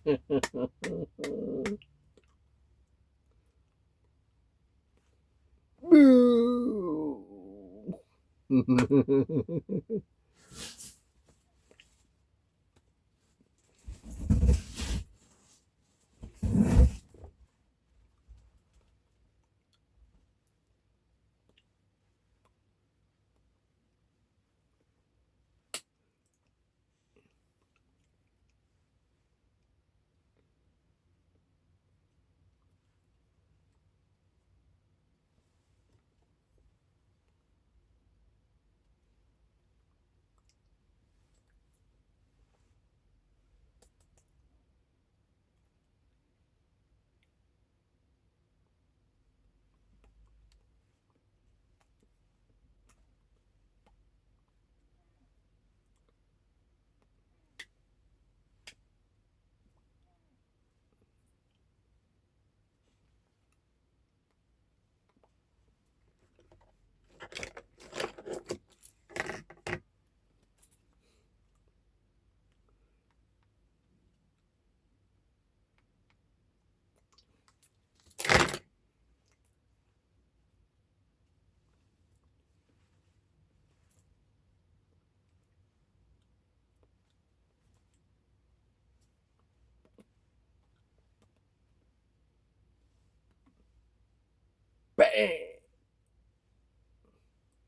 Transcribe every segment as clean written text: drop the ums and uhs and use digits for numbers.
Bang!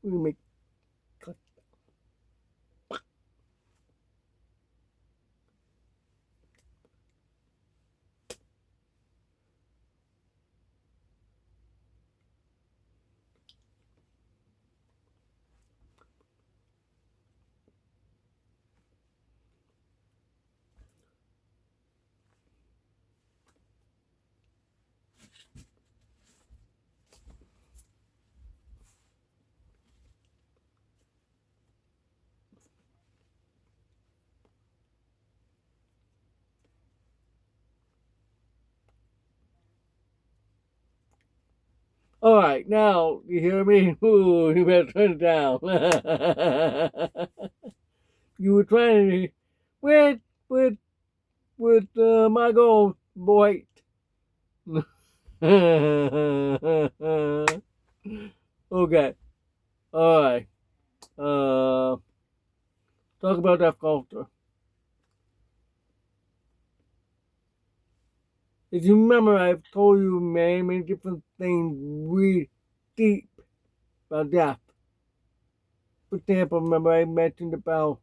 We make cut. All right, now you hear me? Ooh, you better turn it down. You were trying to with with my goal, boy. Okay, all right. Talk about that culture. If you remember, I've told you many different things really deep about death. For example, remember I mentioned about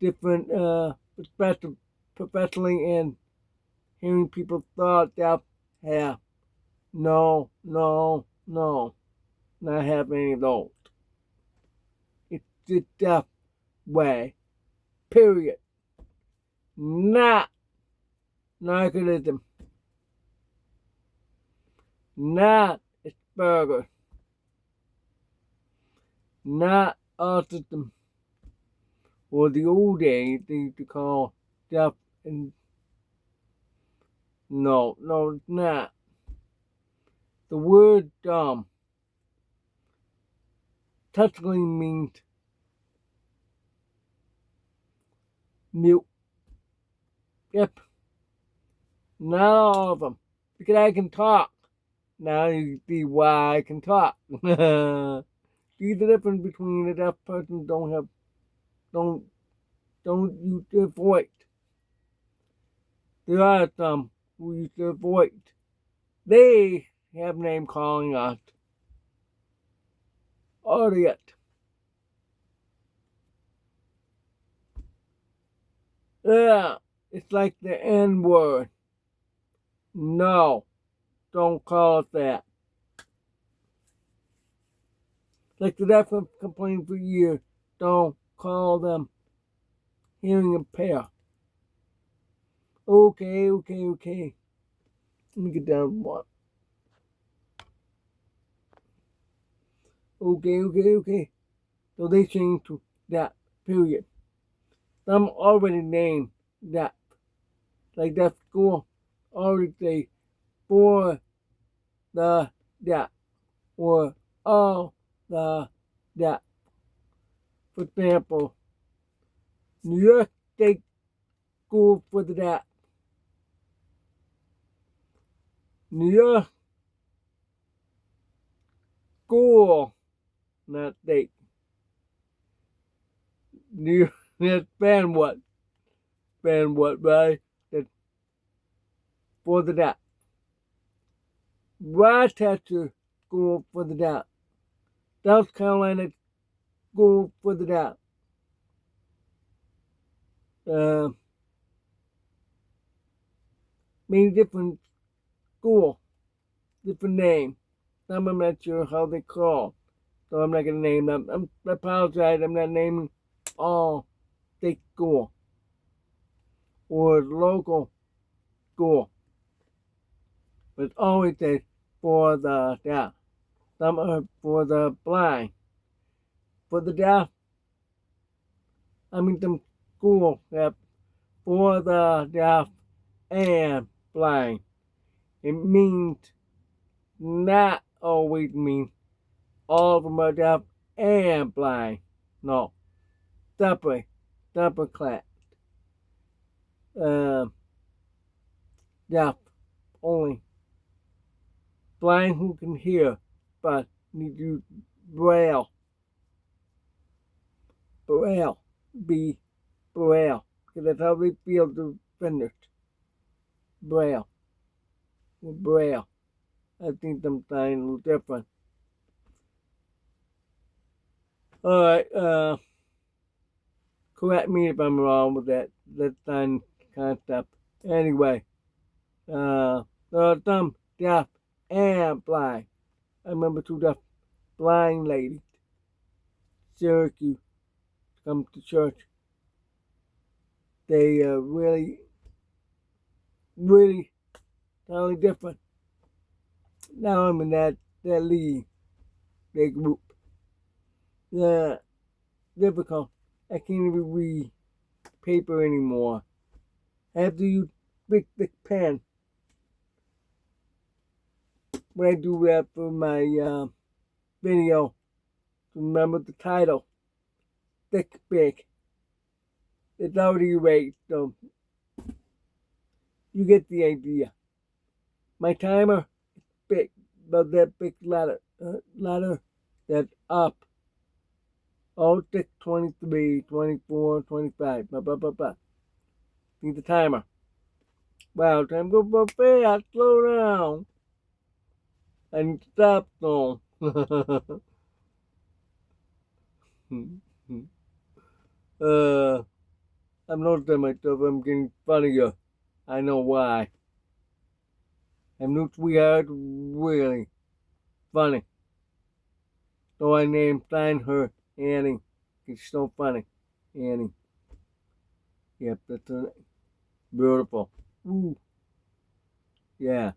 different perspective, professionally and hearing people thought death. Yeah, no, not have any of those. It's the death way. Period. Not narcissism. Not Asperger's. Not autism. Or the old days they used to call death and no, it's not. The word technically means mute. Yep. Not all of them. Because I can talk. Now you see why I can talk. See the difference between a deaf person don't use their voice. There are some who use their voice. They have name calling us. Idiot. Yeah, it's like the N word. No, don't call it that. Like the deaf have complained for years. Don't call them hearing impaired. Okay. Let me get down one. Okay. So they changed to that, period. Some already named that. Like that school already say for the that or all the that. For example, New York State School for the Deaf. New York school, not state. New York, that's ban what, right? That's for the deaf. Rochester school for the deaf. South Carolina school for the deaf. Uh, Many different school, different name. Some I'm not sure how they call, so I'm not gonna name them. I apologize. I'm not naming all state school or local school, but it's always says for the deaf. Some are for the blind. For the deaf, I mean some schools have for the deaf and blind. It means not always mean all of them are deaf and blind. No, separate class. Uh, Deaf only. Blind who can hear, but need to use braille. Braille. Be braille. Because that's how they feel to finish. Braille. Braille. I think sometimes a little different. Alright, correct me if I'm wrong with that sign concept. Anyway, there are some deaf and blind. I remember two deaf blind ladies, Syracuse, come to church. They really, really totally different. Now I'm in that league, that group. Yeah, difficult. I can't even read paper anymore. I have to use big thick pen when I do that for my video to remember the title. Thick, big. It's already erased, so you get the idea. My timer is big, but that big letter that's up. Oh, 6, 23, 24, 25, blah, blah, blah, blah. Need the timer. Wow, time goes so fast, slow down. I need to stop though. I'm noticing myself, I'm getting funnier. I know why. I'm new sweetheart, really funny. So I signed her Annie. She's so funny. Annie. Yep, that's her. Beautiful. Ooh. Yeah.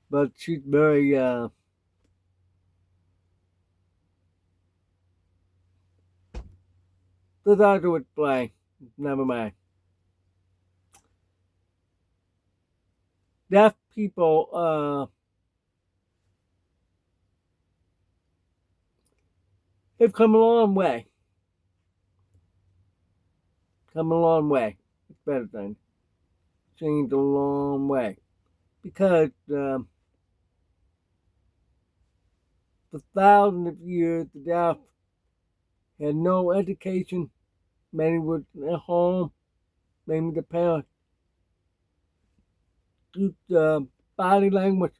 But she's very, the doctor would play. Never mind. Deaf people, have come a long way. Come a long way. It's better than changed a long way. Because for thousands of years, the deaf had no education. Many were at home. Many the parents used body language.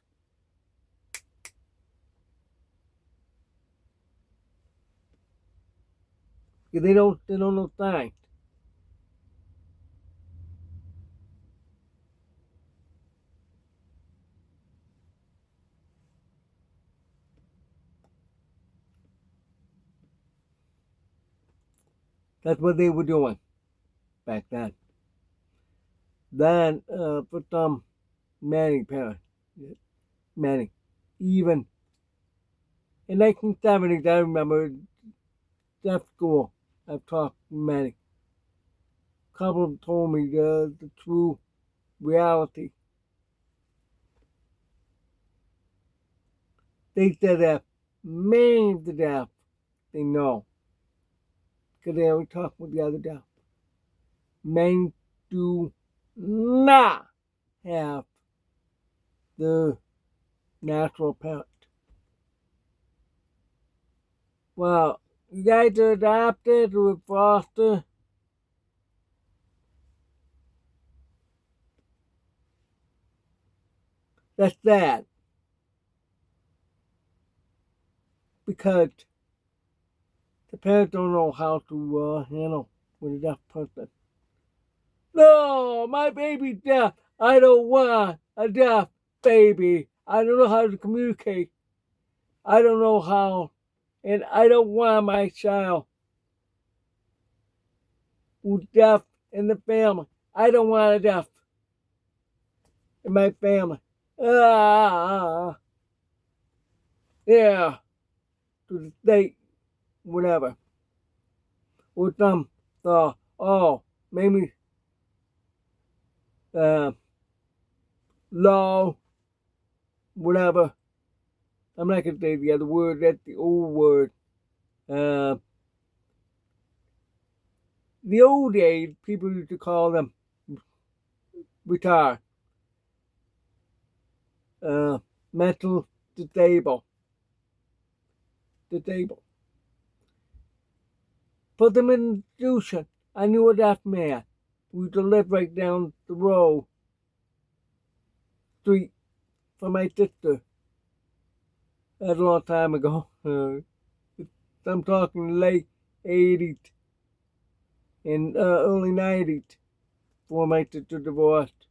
Because they don't know signs. That's what they were doing back then. Then, for some, many parents, many, even in 1970s, I remember deaf school. I've talked to many. A couple of them told me the true reality. They said that many of the deaf, they know, because they always talk with the other deaf. Many do not have the natural parent. Well, you guys are adopted with foster. That's sad because the parents don't know how to handle with a deaf person. No, my baby's deaf. I don't want a deaf baby. I don't know how to communicate. I don't know how, and I don't want my child who's deaf in the family. I don't want a deaf in my family. Ah, yeah, to the state, whatever. Or some, maybe, uh, law, whatever. I'm not gonna say the other word. That's the old word. Uh, the old days, people used to call them retard, uh, mental disabled. Put them in an institution. I knew a deaf man who used to live right down the road street from my sister. That's a long time ago. I'm talking late 80s and early 90s before my sister divorced.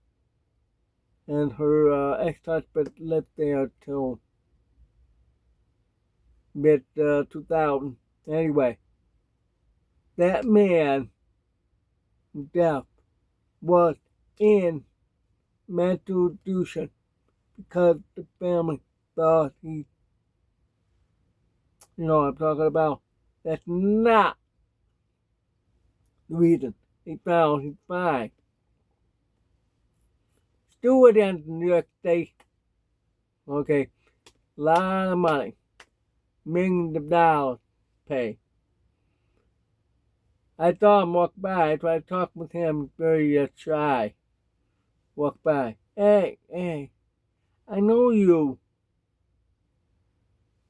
And her ex-husband lived there till mid 2000. Anyway, that man, deaf, was in mental institution because the family thought he, you know what I'm talking about. That's not the reason. They found he's fine. Steward in New York State. Okay, a lot of money. Millions of dollars pay. I saw him walk by. I tried to talk with him, very shy. Walk by. Hey, I know you.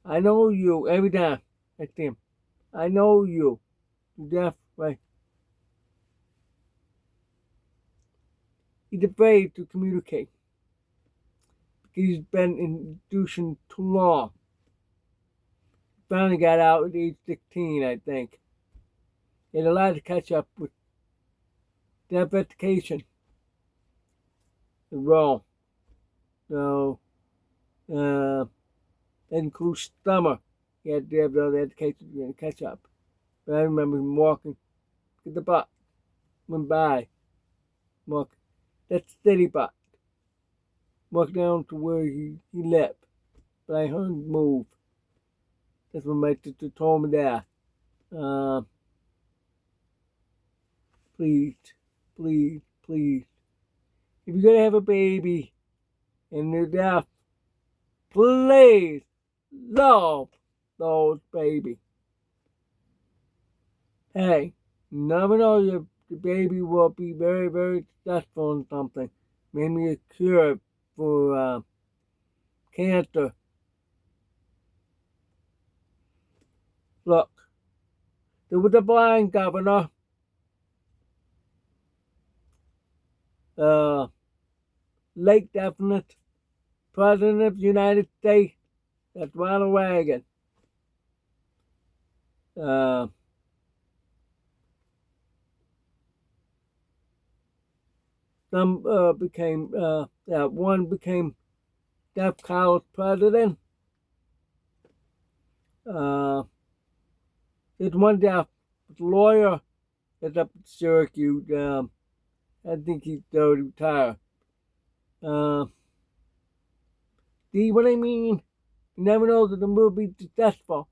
I know you every time I see him. I know you. You're deaf, right? He's afraid to communicate because he's been in institution too long. Finally got out at age 16, I think. He had a lot to catch up with deaf education as well. So, that includes summer. He had to have the other education to catch up. But I remember him walking, get the bus, went by, walk. That's steady bus. Walk down to where he lived. But I heard him move. That's what my sister told me there. Uh, please, please. If you're going to have a baby and you're deaf, please love those babies. Hey, you never know your baby will be very, very successful in something. Maybe a cure for cancer. Look, there was a blind governor, uh, late definite president of the United States. That's Ronald Reagan. Uh, one became deaf college president. Uh, there's one deaf lawyer that's up at Syracuse. I think he's going to retire. See what I mean? You never know that the movie be successful.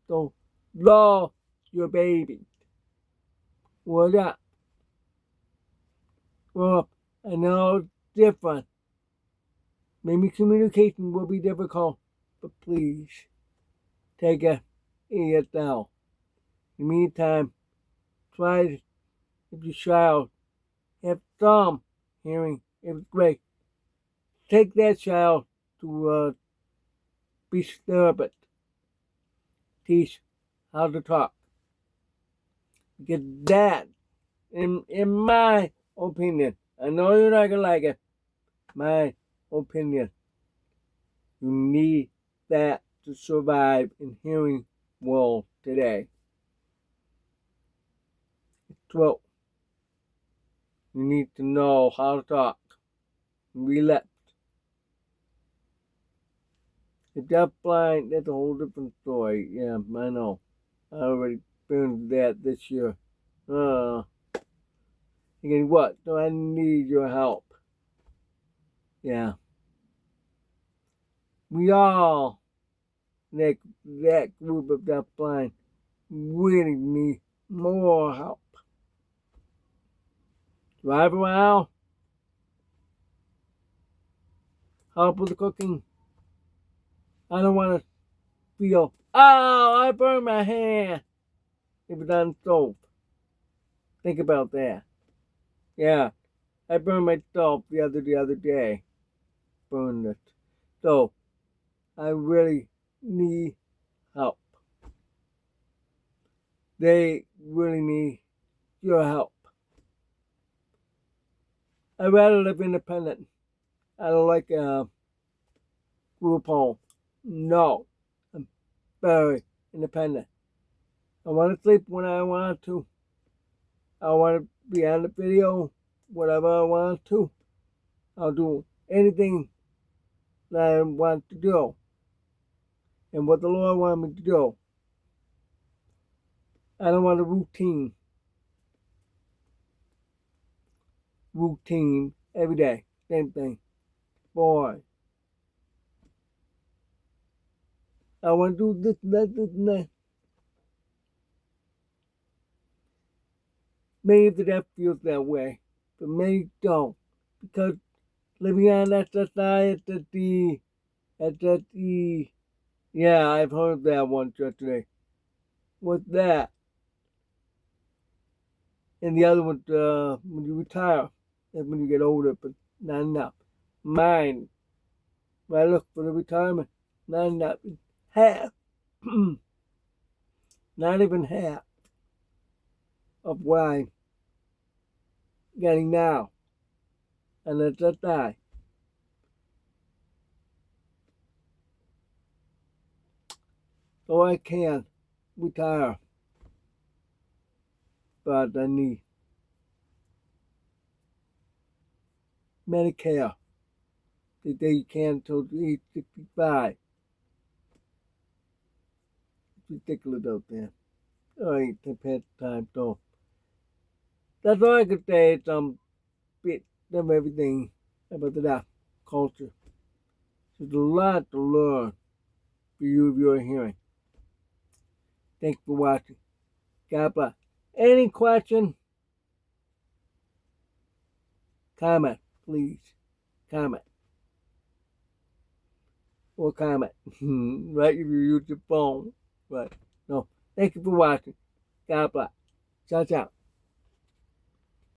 So, love your baby. What up? Well, I know it's different. Maybe communication will be difficult, but please take a ASL. In the meantime, try to, if your child have some hearing. It was great. Take that child to speech therapist. Teach how to talk. Because that, in my opinion, I know you're not gonna like it. My opinion, you need that to survive in hearing world today. Throat. You need to know how to talk. Relapse. If you're blind, that's a whole different story. Yeah, I know. I already experienced that this year. Again, what? Do I need your help? Yeah. We all, that group of deaf blind, really need more help. Drive around, help with the cooking. I don't want to feel, oh, I burned my hand if it's on stove. Think about that. Yeah, I burned my stove the other day. Burned it. So, I really need help. They really need your help. I'd rather live independent. I don't like a group home. No, I'm very independent. I want to sleep when I want to. I want to be on the video, whatever I want to. I'll do anything that I want to do and what the Lord wants me to do. I don't want a routine. Routine every day. Same thing. Boy. I want to do this and that, this and that. Many of the deaf feels that way, but many don't. Because living on SSI, SSE, yeah, I've heard that one yesterday. What's that? And the other one, when you retire, that's when you get older, but not enough. Mine, when I look for the retirement, not enough. Half, not even half of what I'm getting now. And that's just die. So I can retire, but I need Medicare. They can until age 65. It's ridiculous out there. I ain't had time, so that's all I could say. It's bit of everything about the deaf culture. There's a lot to learn for you if you're hearing. Thanks for watching. God bless. Any question? Comment, please. Comment. Or comment. Right if you use your phone. Right. No. Thank you for watching. God bless. Ciao, ciao.